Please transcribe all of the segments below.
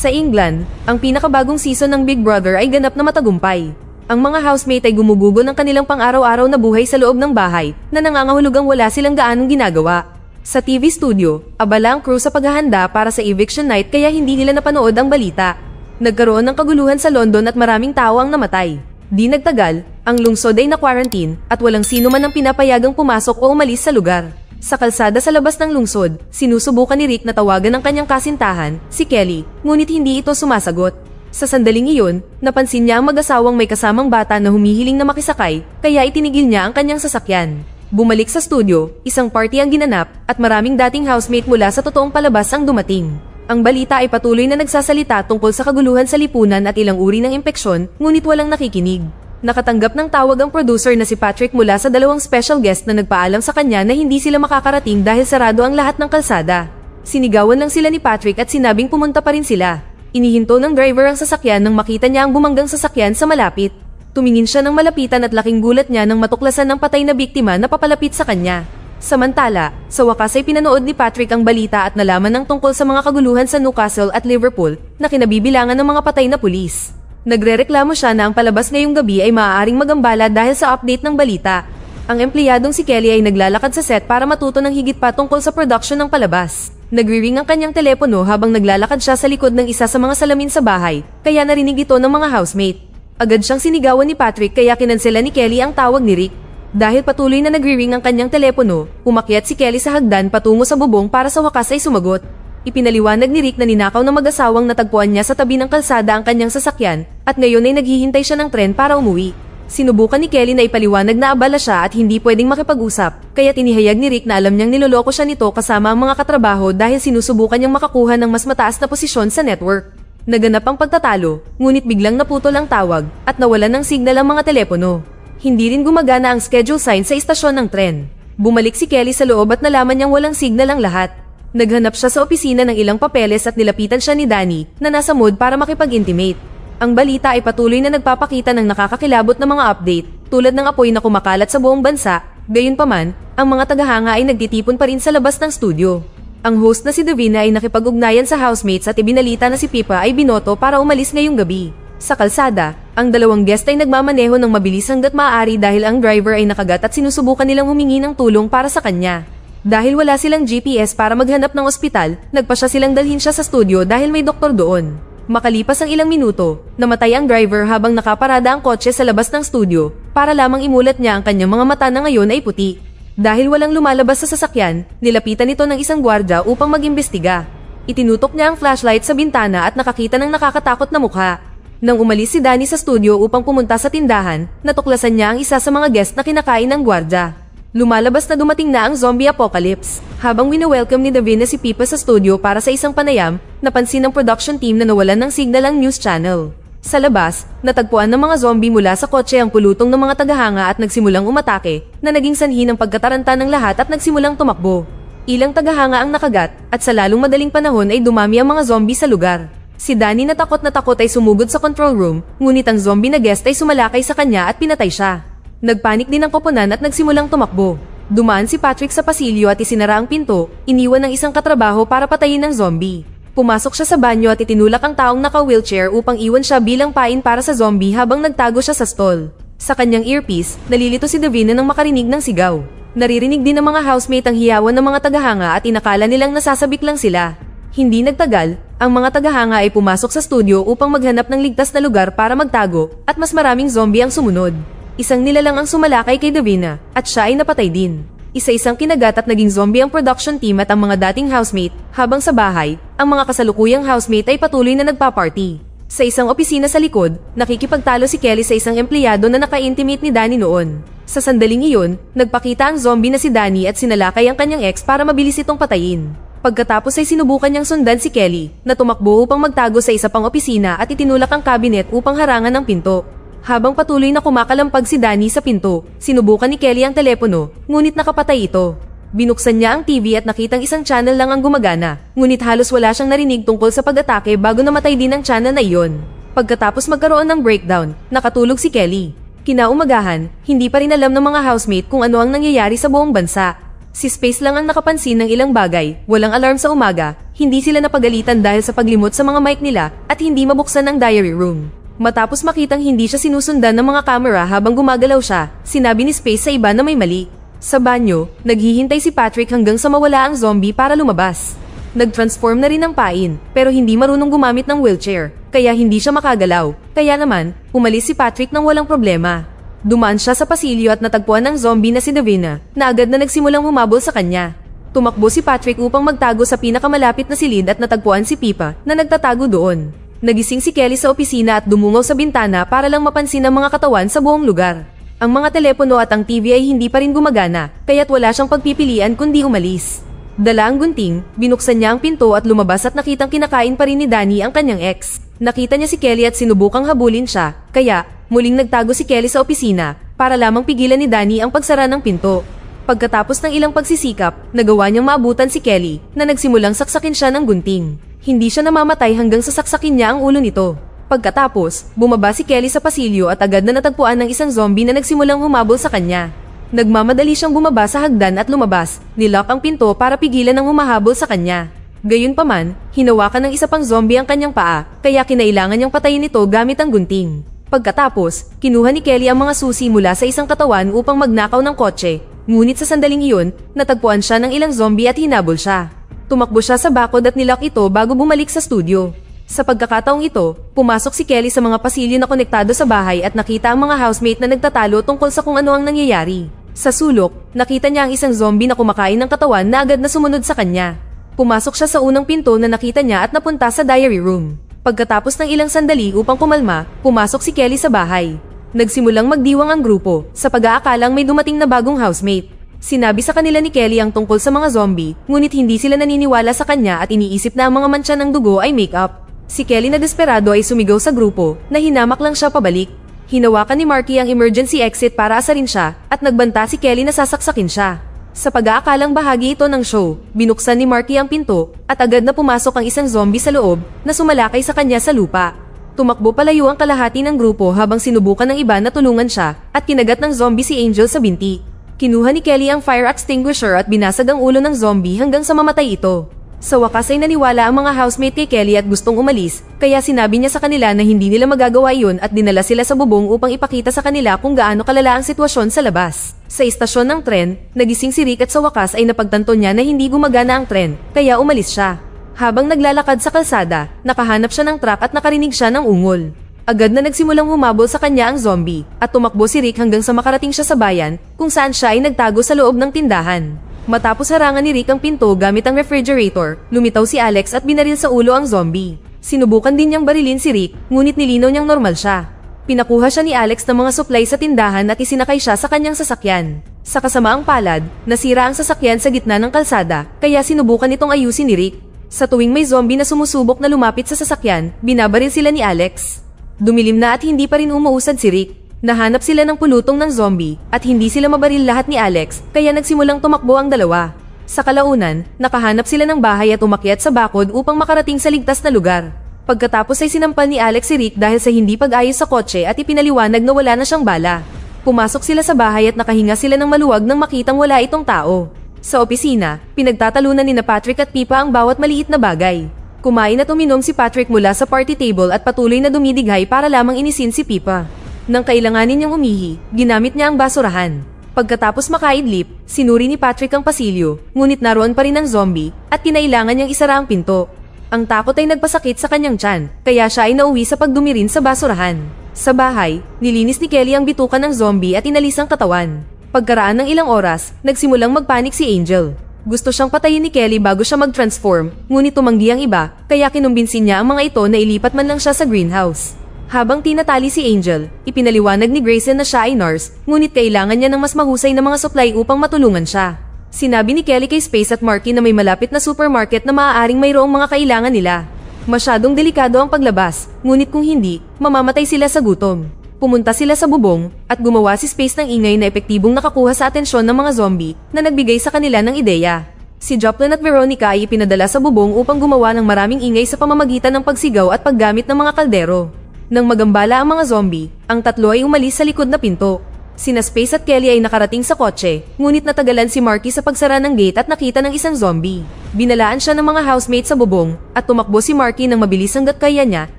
Sa England, ang pinakabagong season ng Big Brother ay ganap na matagumpay. Ang mga housemate ay gumugugo ng kanilang pang-araw-araw na buhay sa loob ng bahay na nangangahulugang wala silang gaanong ginagawa. Sa TV studio, abala ang crew sa paghahanda para sa eviction night kaya hindi nila napanood ang balita. Nagkaroon ng kaguluhan sa London at maraming tao ang namatay. Di nagtagal, ang lungsod ay na-quarantine at walang sino man ang pinapayagang pumasok o umalis sa lugar. Sa kalsada sa labas ng lungsod, sinusubukan ni Rick na tawagan ang kanyang kasintahan, si Kelly, ngunit hindi ito sumasagot. Sa sandaling iyon, napansin niya ang mag-asawang may kasamang bata na humihiling na makisakay, kaya itinigil niya ang kanyang sasakyan. Bumalik sa studio, isang party ang ginanap at maraming dating housemate mula sa totoong palabas ang dumating. Ang balita ay patuloy na nagsasalita tungkol sa kaguluhan sa lipunan at ilang uri ng impeksyon, ngunit walang nakikinig. Nakatanggap ng tawag ang producer na si Patrick mula sa dalawang special guest na nagpaalam sa kanya na hindi sila makakarating dahil sarado ang lahat ng kalsada. Sinigawan lang sila ni Patrick at sinabing pumunta pa rin sila. Inihinto ng driver ang sasakyan nang makita niya ang bumanggang sasakyan sa malapit. Tumingin siya ng malapitan at laking gulat niya nang matuklasan ng patay na biktima na papalapit sa kanya. Samantala, sa wakas ay pinanood ni Patrick ang balita at nalaman ng tungkol sa mga kaguluhan sa Newcastle at Liverpool na kinabibilangan ng mga patay na pulis. Nagrereklamo siya na ang palabas ngayong gabi ay maaaring magambala dahil sa update ng balita. Ang empleyadong si Kelly ay naglalakad sa set para matuto ng higit pa tungkol sa production ng palabas. Nagri-ring ang kanyang telepono habang naglalakad siya sa likod ng isa sa mga salamin sa bahay, kaya narinig ito ng mga housemate. Agad siyang sinigawan ni Patrick kaya kinansela ni Kelly ang tawag ni Rick. Dahil patuloy na nagri-ring ang kanyang telepono, umakyat si Kelly sa hagdan patungo sa bubong para sa wakas ay sumagot. Ipinaliwanag ni Rick na ninakaw ng mag-asawang natagpuan niya sa tabi ng kalsada ang kanyang sasakyan at ngayon ay naghihintay siya ng tren para umuwi. Sinubukan ni Kelly na ipaliwanag na abala siya at hindi pwedeng makipag-usap, kaya tinihayag ni Rick na alam niyang niloloko siya nito kasama ang mga katrabaho dahil sinusubukan niyang makakuha ng mas mataas na posisyon sa network. Naganap ang pagtatalo, ngunit biglang naputol ang tawag at nawalan ng signal ang mga telepono. Hindi rin gumagana ang schedule sign sa istasyon ng tren. Bumalik si Kelly sa loob at nalaman niyang walang signal ang lahat. Naghanap siya sa opisina ng ilang papeles at nilapitan siya ni Danny na nasa mood para makipag-intimate. Ang balita ay patuloy na nagpapakita ng nakakakilabot na mga update tulad ng apoy na kumakalat sa buong bansa. Gayunpaman, ang mga tagahanga ay nagtitipon pa rin sa labas ng studio. Ang host na si Davina ay nakipag-ugnayan sa housemates at ibinalita na si Pippa ay binoto para umalis ngayong gabi. Sa kalsada, ang dalawang guest ay nagmamaneho ng mabilis hanggat maaari dahil ang driver ay nakagat at sinusubukan nilang humingi ng tulong para sa kanya. Dahil wala silang GPS para maghanap ng ospital, nagpasya silang dalhin siya sa studio dahil may doktor doon. Makalipas ang ilang minuto, namatay ang driver habang nakaparada ang kotse sa labas ng studio para lamang imulat niya ang kanyang mga mata na ngayon ay puti. Dahil walang lumalabas sa sasakyan, nilapitan ito ng isang gwardya upang mag-imbestiga. Itinutok niya ang flashlight sa bintana at nakakita ng nakakatakot na mukha. Nang umalis si Danny sa studio upang pumunta sa tindahan, natuklasan niya ang isa sa mga guest na kinakain ng gwardya. Lumalabas na dumating na ang zombie apocalypse. Habang wini-welcome ni Davina si Pippa sa studio para sa isang panayam, napansin ng production team na nawalan ng signal ang news channel. Sa labas, natagpuan ng mga zombie mula sa kotse ang pulutong ng mga tagahanga at nagsimulang umatake, na naging sanhi ng pagkataranta ng lahat at nagsimulang tumakbo. Ilang tagahanga ang nakagat, at sa lalong madaling panahon ay dumami ang mga zombie sa lugar. Si Danny na takot ay sumugod sa control room, ngunit ang zombie na guest ay sumalakay sa kanya at pinatay siya. Nagpanik din ang koponan at nagsimulang tumakbo. Dumaan si Patrick sa pasilyo at isinara ang pinto, iniwan ng isang katrabaho para patayin ng zombie. Pumasok siya sa banyo at itinulak ang taong naka-wheelchair upang iwan siya bilang pain para sa zombie habang nagtago siya sa stall. Sa kanyang earpiece, nalilito si Davina nang makarinig ng sigaw. Naririnig din ng mga housemate ang hiyawan ng mga tagahanga at inakala nilang nasasabik lang sila. Hindi nagtagal, ang mga tagahanga ay pumasok sa studio upang maghanap ng ligtas na lugar para magtago at mas maraming zombie ang sumunod. Isang nilalang ang sumalakay kay Davina at siya ay napatay din. Isa-isang kinagat at naging zombie ang production team at ang mga dating housemate, habang sa bahay, ang mga kasalukuyang housemate ay patuloy na nagpa-party. Sa isang opisina sa likod, nakikipagtalo si Kelly sa isang empleyado na naka-intimate ni Danny noon. Sa sandaling iyon, nagpakita ang zombie na si Danny at sinalakay ang kanyang ex para mabilis itong patayin. Pagkatapos ay sinubukan niyang sundan si Kelly, na tumakbo upang magtago sa isa pang opisina at itinulak ang cabinet upang harangan ang pinto. Habang patuloy na kumakalampag si Danny sa pinto, sinubukan ni Kelly ang telepono, ngunit nakapatay ito. Binuksan niya ang TV at nakitang isang channel lang ang gumagana, ngunit halos wala siyang narinig tungkol sa pag-atake bago namatay din ang channel na iyon. Pagkatapos magkaroon ng breakdown, nakatulog si Kelly. Kinaumagahan, hindi pa rin alam ng mga housemate kung ano ang nangyayari sa buong bansa. Si Space lang ang nakapansin ng ilang bagay, walang alarm sa umaga, hindi sila napagalitan dahil sa paglimot sa mga mic nila at hindi mabuksan ang diary room. Matapos makitang hindi siya sinusundan ng mga kamera habang gumagalaw siya, sinabi ni Space sa iba na may mali. Sa banyo, naghihintay si Patrick hanggang sa mawala ang zombie para lumabas. Nag-transform na rin ng pain, pero hindi marunong gumamit ng wheelchair, kaya hindi siya makagalaw. Kaya naman, umalis si Patrick nang walang problema. Dumaan siya sa pasilyo at natagpuan ng zombie na si Davina, na agad na nagsimulang humabol sa kanya. Tumakbo si Patrick upang magtago sa pinakamalapit na silid at natagpuan si Pipa na nagtatago doon. Nagising si Kelly sa opisina at dumungaw sa bintana para lang mapansin ang mga katawan sa buong lugar. Ang mga telepono at ang TV ay hindi pa rin gumagana, kaya't wala siyang pagpipilian kundi umalis. Dala ang gunting, binuksan niya ang pinto at lumabas at nakitang kinakain pa rin ni Danny ang kanyang ex. Nakita niya si Kelly at sinubukang habulin siya, kaya muling nagtago si Kelly sa opisina para lamang pigilan ni Danny ang pagsara ng pinto. Pagkatapos ng ilang pagsisikap, nagawa niyang maabutan si Kelly na nagsimulang saksakin siya ng gunting. Hindi siya namamatay hanggang sa saksakin niya ang ulo nito. Pagkatapos, bumaba si Kelly sa pasilyo at agad na natagpuan ng isang zombie na nagsimulang humabol sa kanya. Nagmamadali siyang bumaba sa hagdan at lumabas, nilock ang pinto para pigilan ang humahabol sa kanya. Gayunpaman, hinawakan ng isa pang zombie ang kanyang paa, kaya kinailangan niyang patayin ito gamit ang gunting. Pagkatapos, kinuha ni Kelly ang mga susi mula sa isang katawan upang magnakaw ng kotse, ngunit sa sandaling iyon, natagpuan siya ng ilang zombie at hinabol siya. Tumakbo siya sa bakod at nilock ito bago bumalik sa studio. Sa pagkakataong ito, pumasok si Kelly sa mga pasilyo na konektado sa bahay at nakita ang mga housemate na nagtatalo tungkol sa kung ano ang nangyayari. Sa sulok, nakita niya ang isang zombie na kumakain ng katawan na agad na sumunod sa kanya. Pumasok siya sa unang pinto na nakita niya at napunta sa diary room. Pagkatapos ng ilang sandali upang kumalma, pumasok si Kelly sa bahay. Nagsimulang magdiwang ang grupo sa pag-aakalang may dumating na bagong housemate. Sinabi sa kanila ni Kelly ang tungkol sa mga zombie, ngunit hindi sila naniniwala sa kanya at iniisip na ang mga mantsa ng dugo ay make-up. Si Kelly na desperado ay sumigaw sa grupo na hinamak lang siya pabalik. Hinawakan ni Marky ang emergency exit para asarin siya at nagbanta si Kelly na sasaksakin siya. Sa pag-aakalang bahagi ito ng show, binuksan ni Marky ang pinto at agad na pumasok ang isang zombie sa loob na sumalakay sa kanya sa lupa. Tumakbo palayo ang kalahati ng grupo habang sinubukan ng iba na tulungan siya at kinagat ng zombie si Angel sa binti. Kinuha ni Kelly ang fire extinguisher at binasag ang ulo ng zombie hanggang sa mamatay ito. Sa wakas ay naniwala ang mga housemate kay Kelly at gustong umalis, kaya sinabi niya sa kanila na hindi nila magagawa iyon at dinala sila sa bubong upang ipakita sa kanila kung gaano kalala ang sitwasyon sa labas. Sa istasyon ng tren, nagising si Rick at sa wakas ay napagtanto niya na hindi gumagana ang tren, kaya umalis siya. Habang naglalakad sa kalsada, nakahanap siya ng truck at nakarinig siya ng ungol. Agad na nagsimulang humabol sa kanya ang zombie, at tumakbo si Rick hanggang sa makarating siya sa bayan, kung saan siya ay nagtago sa loob ng tindahan. Matapos harangan ni Rick ang pinto gamit ang refrigerator, lumitaw si Alex at binaril sa ulo ang zombie. Sinubukan din niyang barilin si Rick, ngunit nilinaw niyang normal siya. Pinakuha siya ni Alex ng mga supply sa tindahan at isinakay siya sa kanyang sasakyan. Sa kasamaang palad, nasira ang sasakyan sa gitna ng kalsada, kaya sinubukan itong ayusin ni Rick. Sa tuwing may zombie na sumusubok na lumapit sa sasakyan, binabaril sila ni Alex. Dumilim na at hindi pa rin umuusad si Rick. Nahanap sila ng pulutong ng zombie at hindi sila mabaril lahat ni Alex, kaya nagsimulang tumakbo ang dalawa. Sa kalaunan, nakahanap sila ng bahay at umakyat sa bakod upang makarating sa ligtas na lugar. Pagkatapos ay sinampal ni Alex si Rick dahil sa hindi pag-ayos sa kotse at ipinaliwanag na wala na siyang bala. Pumasok sila sa bahay at nakahinga sila ng maluwag nang makitang wala itong tao. Sa opisina, pinagtatalunan ni Patrick at Pipa ang bawat maliit na bagay. Kumain at uminom si Patrick mula sa party table at patuloy na dumidighay para lamang inisin si Pipa. Nang kailanganin niyang umihi, ginamit niya ang basurahan. Pagkatapos makaidlip, sinuri ni Patrick ang pasilyo, ngunit naroon pa rin ang zombie at kinailangan niyang isara ang pinto. Ang takot ay nagpasakit sa kanyang tiyan, kaya siya ay nauwi sa pagdumirin sa basurahan. Sa bahay, nilinis ni Kelly ang bituka ng zombie at inalis ang katawan. Pagkaraan ng ilang oras, nagsimulang magpanik si Angel. Gusto siyang patayin ni Kelly bago siya mag-transform, ngunit tumanggi ang iba, kaya kinumbinsin niya ang mga ito na ilipat man lang siya sa greenhouse. Habang tinatali si Angel, ipinaliwanag ni Grayson na siya ay nurse, ngunit kailangan niya ng mas mahusay na mga supply upang matulungan siya. Sinabi ni Kelly kay Space at Marky na may malapit na supermarket na maaaring mayroong mga kailangan nila. Masyadong delikado ang paglabas, ngunit kung hindi, mamamatay sila sa gutom. Pumunta sila sa bubong, at gumawa si Space ng ingay na epektibong nakakuha sa atensyon ng mga zombie na nagbigay sa kanila ng ideya. Si Joplin at Veronica ay ipinadala sa bubong upang gumawa ng maraming ingay sa pamamagitan ng pagsigaw at paggamit ng mga kaldero. Nang magambala ang mga zombie, ang tatlo ay umalis sa likod na pinto. Sina Space at Kelly ay nakarating sa kotse, ngunit natagalan si Marky sa pagsara ng gate at nakita ng isang zombie. Binalaan siya ng mga housemate sa bubong at tumakbo si Marky ng mabilis hanggat kaya niya,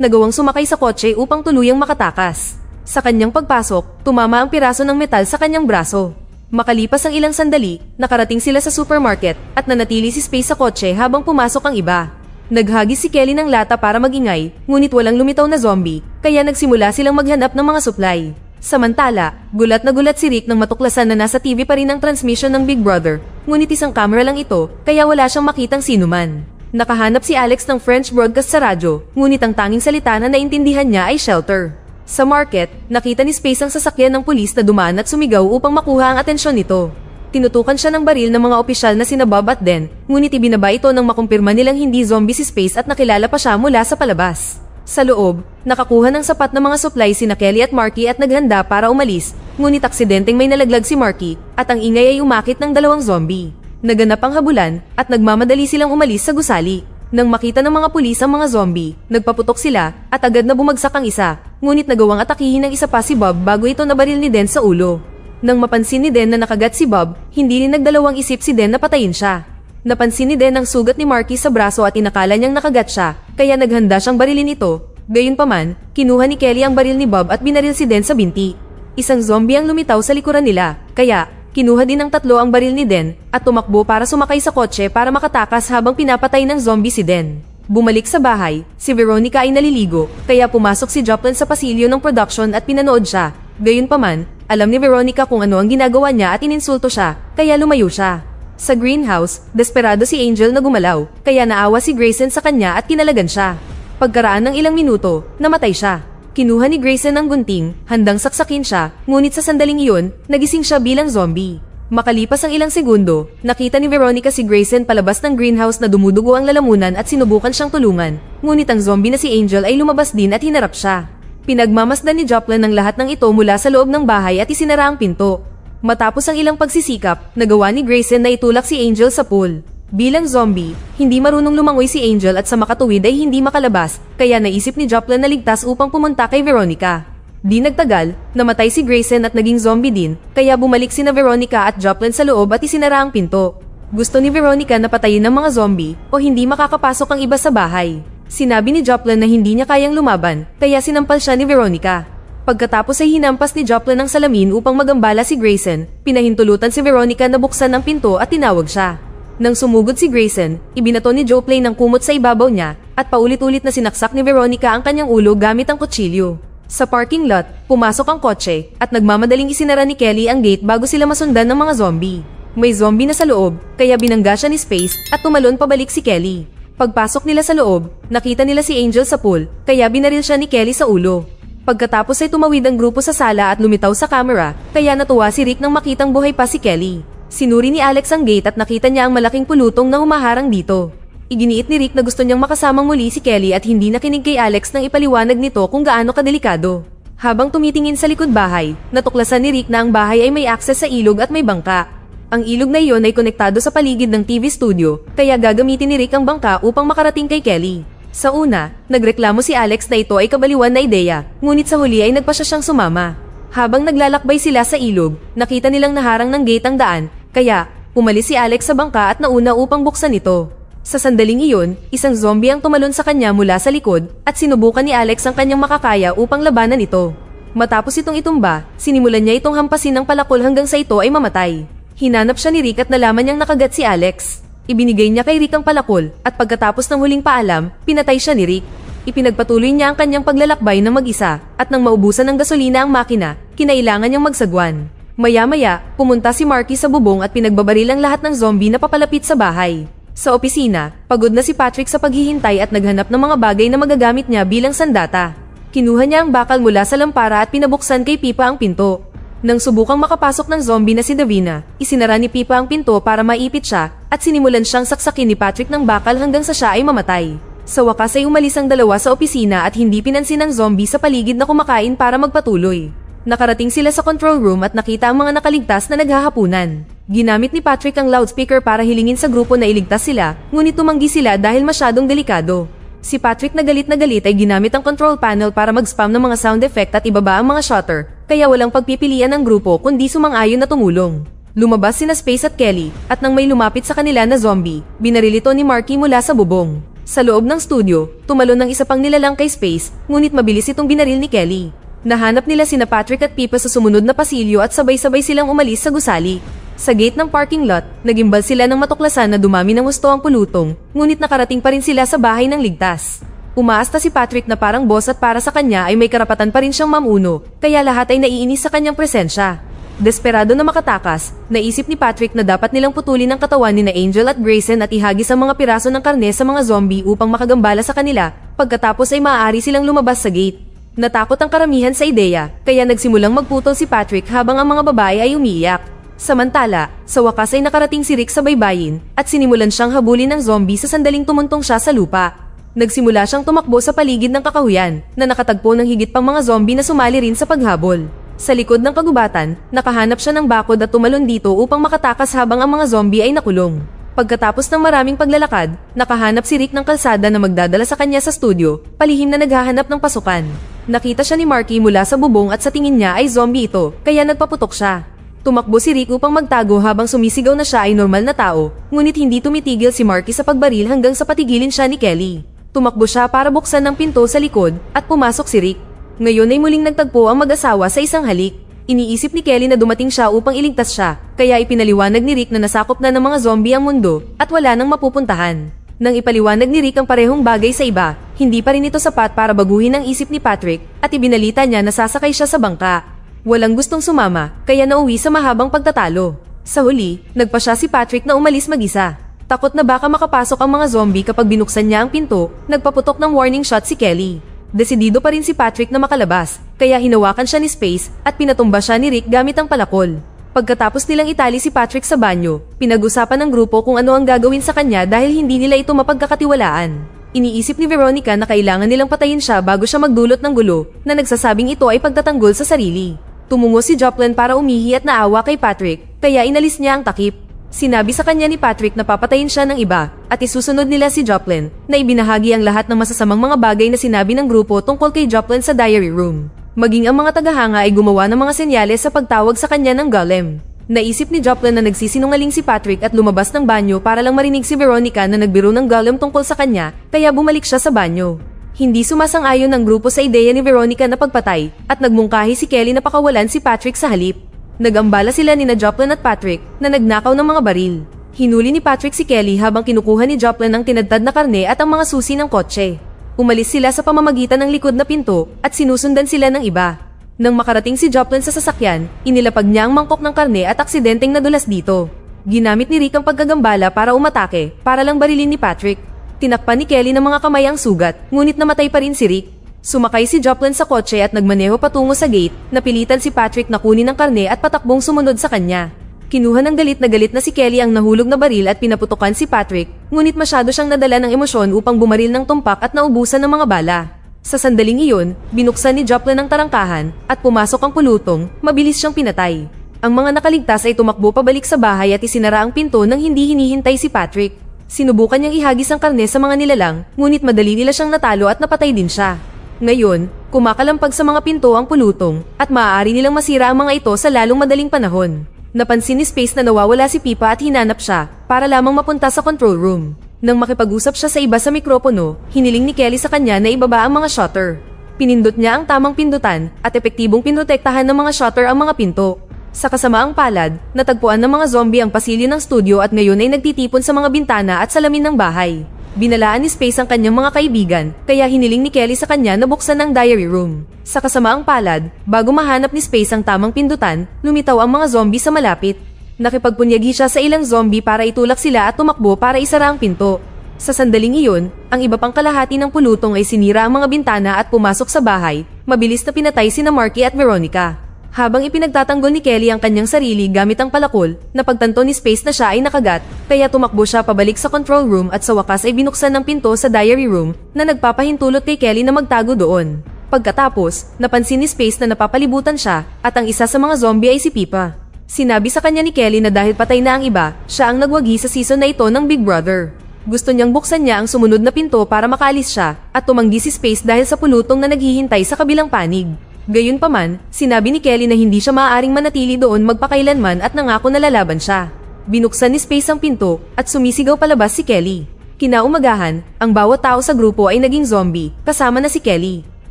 nagawang sumakay sa kotse upang tuluyang makatakas. Sa kanyang pagpasok, tumama ang piraso ng metal sa kanyang braso. Makalipas ang ilang sandali, nakarating sila sa supermarket at nanatili si Space sa kotse habang pumasok ang iba. Naghagis si Kelly ng lata para magingay, ngunit walang lumitaw na zombie, kaya nagsimula silang maghanap ng mga supply. Samantala, gulat na gulat si Rick nang matuklasan na nasa TV pa rin ang transmission ng Big Brother, ngunit isang camera lang ito, kaya wala siyang makitang sinuman. Nakahanap si Alex ng French broadcast sa radyo, ngunit ang tanging salita na naintindihan niya ay shelter. Sa market, nakita ni Space ang sasakyan ng pulis na dumaan at sumigaw upang makuha ang atensyon nito. Tinutukan siya ng baril ng mga opisyal na sina Bob at Den, ngunit ibinaba ito nang makumpirma nilang hindi zombie si Space at nakilala pa siya mula sa palabas. Sa loob, nakakuha ng sapat na mga supply sina Kelly at Marky at naghanda para umalis, ngunit aksidenteng may nalaglag si Marky at ang ingay ay umakit ng dalawang zombie. Naganap ang habulan at nagmamadali silang umalis sa gusali. Nang makita ng mga pulis ang mga zombie, nagpaputok sila at agad na bumagsak ang isa, ngunit nagawang atakihin ng isa pa si Bob bago ito nabaril ni Den sa ulo. Nang mapansin ni Den na nakagat si Bob, hindi rin nagdalawang isip si Den na patayin siya. Napansin ni Den ang sugat ni Marky sa braso at inakala niyang nakagat siya, kaya naghanda siyang barilin ito. Gayunpaman, kinuha ni Kelly ang baril ni Bob at binaril si Den sa binti. Isang zombie ang lumitaw sa likuran nila, kaya kinuha din ng tatlo ang baril ni Den at tumakbo para sumakay sa kotse para makatakas habang pinapatay ng zombie si Den. Bumalik sa bahay, si Veronica ay naliligo, kaya pumasok si Joplin sa pasilyo ng production at pinanood siya. Gayunpaman, alam ni Veronica kung ano ang ginagawa niya at ininsulto siya, kaya lumayo siya. Sa greenhouse, desperado si Angel na gumalaw, kaya naawa si Grayson sa kanya at kinalagan siya. Pagkaraan ng ilang minuto, namatay siya. Kinuha ni Grayson ang gunting, handang saksakin siya, ngunit sa sandaling iyon, nagising siya bilang zombie. Makalipas ang ilang segundo, nakita ni Veronica si Grayson palabas ng greenhouse na dumudugo ang lalamunan at sinubukan siyang tulungan, ngunit ang zombie na si Angel ay lumabas din at hinarap siya. Pinagmamasdan ni Joplin ang lahat ng ito mula sa loob ng bahay at isinara ang pinto. Matapos ang ilang pagsisikap, nagawa ni Grayson na itulak si Angel sa pool. Bilang zombie, hindi marunong lumangoy si Angel at sa makatuwid ay hindi makalabas, kaya naisip ni Joplin na ligtas upang pumunta kay Veronica. Di nagtagal, namatay si Grayson at naging zombie din, kaya bumalik sina Veronica at Joplin sa loob at isinara ang pinto. Gusto ni Veronica na patayin ng mga zombie o hindi makakapasok ang iba sa bahay. Sinabi ni Joplin na hindi niya kayang lumaban, kaya sinampal siya ni Veronica. Pagkatapos ay hinampas ni Joplin ng salamin upang magambala si Grayson, pinahintulutan si Veronica na buksan ang pinto at tinawag siya. Nang sumugod si Grayson, ibinato ni Joplin ng kumot sa ibabaw niya at paulit-ulit na sinaksak ni Veronica ang kanyang ulo gamit ang kutsilyo. Sa parking lot, pumasok ang kotse at nagmamadaling isinara ni Kelly ang gate bago sila masundan ng mga zombie. May zombie na sa loob, kaya binangga siya ni Space at tumalon pabalik si Kelly. Pagpasok nila sa loob, nakita nila si Angel sa pool, kaya binaril siya ni Kelly sa ulo. Pagkatapos ay tumawid ang grupo sa sala at lumitaw sa camera, kaya natuwa si Rick nang makitang buhay pa si Kelly. Sinuri ni Alex ang gate at nakita niya ang malaking pulutong na humaharang dito. Iginiit ni Rick na gusto niyang makasamang muli si Kelly at hindi nakinig kay Alex nang ipaliwanag nito kung gaano kadelikado. Habang tumitingin sa likod bahay, natuklasan ni Rick na ang bahay ay may akses sa ilog at may bangka. Ang ilog na iyon ay konektado sa paligid ng TV studio, kaya gagamitin ni Rick ang bangka upang makarating kay Kelly. Sa una, nagreklamo si Alex na ito ay kabaliwan na ideya, ngunit sa huli ay nagpasya siyang sumama. Habang naglalakbay sila sa ilog, nakita nilang naharang ng gate ang daan, kaya umalis si Alex sa bangka at nauna upang buksan ito. Sa sandaling iyon, isang zombie ang tumalon sa kanya mula sa likod at sinubukan ni Alex ang kanyang makakaya upang labanan ito. Matapos itong itumba, sinimulan niya itong hampasin ng palakol hanggang sa ito ay mamatay. Hinanap siya ni Rick at nalaman niyang nakagat si Alex. Ibinigay niya kay Rick ang palakol at pagkatapos ng huling paalam, pinatay siya ni Rick. Ipinagpatuloy niya ang kanyang paglalakbay ng mag-isa at nang maubusan ng gasolina ang makina, kinailangan niyang magsagwan. Maya-maya, pumunta si Marky sa bubong at pinagbabaril ang lahat ng zombie na papalapit sa bahay. Sa opisina, pagod na si Patrick sa paghihintay at naghanap ng mga bagay na magagamit niya bilang sandata. Kinuha niya ang bakal mula sa lampara at pinabuksan kay Pipa ang pinto. Nang subukang makapasok ng zombie na si Davina, isinara ni Pipa ang pinto para maipit siya at sinimulan siyang saksakin ni Patrick ng bakal hanggang sa siya ay mamatay. Sa wakas ay umalis ang dalawa sa opisina at hindi pinansin ng zombie sa paligid na kumakain para magpatuloy. Nakarating sila sa control room at nakita ang mga nakaligtas na naghahapunan. Ginamit ni Patrick ang loudspeaker para hilingin sa grupo na iligtas sila, ngunit tumanggi sila dahil masyadong delikado. Si Patrick na galit ay ginamit ang control panel para mag-spam ng mga sound effect at ibaba ang mga shutter, kaya walang pagpipilian ng grupo kundi sumang-ayon na tumulong. Lumabas sina Space at Kelly, at nang may lumapit sa kanila na zombie, binaril ito ni Marky mula sa bubong. Sa loob ng studio, tumalon ng isa pang nilalang kay Space, ngunit mabilis itong binaril ni Kelly. Nahanap nila sina Patrick at Pippa sa sumunod na pasilyo at sabay-sabay silang umalis sa gusali. Sa gate ng parking lot, nagimbal sila ng matuklasan na dumami ng husto ang pulutong, ngunit nakarating pa rin sila sa bahay ng ligtas. Umaasta si Patrick na parang boss at para sa kanya ay may karapatan pa rin siyang mamuno, kaya lahat ay naiinis sa kanyang presensya. Desperado na makatakas, naisip ni Patrick na dapat nilang putulin ang katawan ni na Angel at Grayson at ihagis ang mga piraso ng karne sa mga zombie upang makagambala sa kanila, pagkatapos ay maaari silang lumabas sa gate. Natakot ang karamihan sa ideya, kaya nagsimulang magputol si Patrick habang ang mga babae ay umiiyak. Samantala, sa wakas ay nakarating si Rick sa baybayin at sinimulan siyang habulin ng zombie sa sandaling tumuntong siya sa lupa. Nagsimula siyang tumakbo sa paligid ng kakahuyan na nakatagpo ng higit pang mga zombie na sumali rin sa paghabol. Sa likod ng kagubatan, nakahanap siya ng bakod at tumalon dito upang makatakas habang ang mga zombie ay nakulong. Pagkatapos ng maraming paglalakad, nakahanap si Rick ng kalsada na magdadala sa kanya sa studio, palihim na naghahanap ng pasukan. Nakita siya ni Marky mula sa bubong at sa tingin niya ay zombie ito, kaya nagpaputok siya. Tumakbo si Rick upang magtago habang sumisigaw na siya ay normal na tao, ngunit hindi tumitigil si Marky sa pagbaril hanggang sa patigilin siya ni Kelly. Tumakbo siya para buksan ng pinto sa likod at pumasok si Rick. Ngayon ay muling nagtagpo ang mag-asawa sa isang halik. Iniisip ni Kelly na dumating siya upang iligtas siya, kaya ipinaliwanag ni Rick na nasakop na ng mga zombie ang mundo at wala nang mapupuntahan. Nang ipaliwanag ni Rick ang parehong bagay sa iba, hindi pa rin ito sapat para baguhin ang isip ni Patrick at ibinalita niya na sasakay siya sa bangka. Walang gustong sumama, kaya nauwi sa mahabang pagtatalo. Sa huli, nagpa siya si Patrick na umalis mag-isa. Takot na baka makapasok ang mga zombie kapag binuksan niya ang pinto, nagpaputok ng warning shot si Kelly. Desidido pa rin si Patrick na makalabas, kaya hinawakan siya ni Space at pinatumba siya ni Rick gamit ang palakol. Pagkatapos nilang itali si Patrick sa banyo, pinag-usapan ng grupo kung ano ang gagawin sa kanya dahil hindi nila ito mapagkakatiwalaan. Iniisip ni Veronica na kailangan nilang patayin siya bago siya magdulot ng gulo na nagsasabing ito ay pagtatanggol sa sarili. Tumungo si Joplin para umihi at naawa kay Patrick, kaya inalis niya ang takip. Sinabi sa kanya ni Patrick na papatayin siya ng iba at isusunod nila si Joplin na ibinahagi ang lahat ng masasamang mga bagay na sinabi ng grupo tungkol kay Joplin sa diary room. Maging ang mga tagahanga ay gumawa ng mga senyales sa pagtawag sa kanya ng golem. Naisip ni Joplin na nagsisinungaling si Patrick at lumabas ng banyo para lang marinig si Veronica na nagbiro ng golem tungkol sa kanya, kaya bumalik siya sa banyo. Hindi sumasang-ayon ng grupo sa ideya ni Veronica na pagpatay at nagmungkahi si Kelly na pakawalan si Patrick sa halip. Nagambala sila ni Joplin at Patrick na nagnakaw ng mga baril. Hinuli ni Patrick si Kelly habang kinukuha ni Joplin ang tinadtad na karne at ang mga susi ng kotse. Umalis sila sa pamamagitan ng likod na pinto at sinusundan sila ng iba. Nang makarating si Joplin sa sasakyan, inilapag niya ang mangkok ng karne at aksidenteng nadulas dito. Ginamit ni Rick ang paggagambala para umatake, para lang barilin ni Patrick. Tinakpan ni Kelly ng mga kamay ang sugat, ngunit namatay pa rin si Rick. Sumakay si Joplin sa kotse at nagmaneho patungo sa gate, napilitan si Patrick na kunin ang karne at patakbong sumunod sa kanya. Kinuha ng galit na si Kelly ang nahulog na baril at pinaputukan si Patrick, ngunit masyado siyang nadala ng emosyon upang bumaril ng tumpak at naubusan ng mga bala. Sa sandaling iyon, binuksan ni Joplin ang tarangkahan at pumasok ang pulutong, mabilis siyang pinatay. Ang mga nakaligtas ay tumakbo pabalik sa bahay at isinara ang pinto nang hindi hinihintay si Patrick. Sinubukan niyang ihagis ang karne sa mga nilalang, ngunit madali nila siyang natalo at napatay din siya. Ngayon, kumakalampag sa mga pinto ang pulutong at maaari nilang masira ang mga ito sa lalong madaling panahon. Napansin ni Space na nawawala si Pippa at hinanap siya para lamang mapunta sa control room. Nang makipag-usap siya sa iba sa mikropono, hiniling ni Kelly sa kanya na ibaba ang mga shutter. Pinindot niya ang tamang pindutan at epektibong pinrotektahan ng mga shutter ang mga pinto. Sa kasamaang palad, natagpuan ng mga zombie ang pasilyo ng studio at ngayon ay nagtitipon sa mga bintana at salamin ng bahay. Binalaan ni Space ang kanyang mga kaibigan, kaya hiniling ni Kelly sa kanya na buksan ang diary room. Sa kasamaang palad, bago mahanap ni Space ang tamang pindutan, lumitaw ang mga zombie sa malapit. Nakipagpunyagi siya sa ilang zombie para itulak sila at tumakbo para isara ang pinto. Sa sandaling iyon, ang iba pang kalahati ng pulutong ay sinira ang mga bintana at pumasok sa bahay, mabilis na pinatay sina Marky at Veronica. Habang ipinagtatanggol ni Kelly ang kanyang sarili gamit ang palakol, napagtanto ni Space na siya ay nakagat, kaya tumakbo siya pabalik sa control room at sa wakas ay binuksan ng pinto sa diary room na nagpapahintulot kay Kelly na magtago doon. Pagkatapos, napansin ni Space na napapalibutan siya at ang isa sa mga zombie ay si Pippa. Sinabi sa kanya ni Kelly na dahil patay na ang iba, siya ang nagwagi sa season na ito ng Big Brother. Gusto niyang buksan niya ang sumunod na pinto para makaalis siya at tumanggi si Space dahil sa pulutong na naghihintay sa kabilang panig. Gayunpaman, sinabi ni Kelly na hindi siya maaaring manatili doon magpakailanman at nangako na lalaban siya. Binuksan ni Space ang pinto at sumisigaw palabas si Kelly. Kinaumagahan, ang bawat tao sa grupo ay naging zombie, kasama na si Kelly.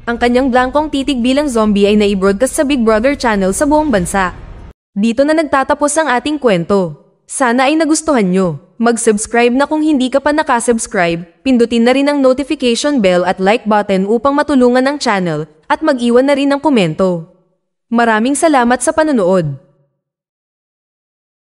Ang kanyang blankong titig bilang zombie ay nai-broadcast sa Big Brother channel sa buong bansa. Dito na nagtatapos ang ating kwento. Sana ay nagustuhan nyo. Mag-subscribe na kung hindi ka pa nakasubscribe, pindutin na rin ang notification bell at like button upang matulungan ang channel, at mag-iwan na rin ng komento. Maraming salamat sa panonood.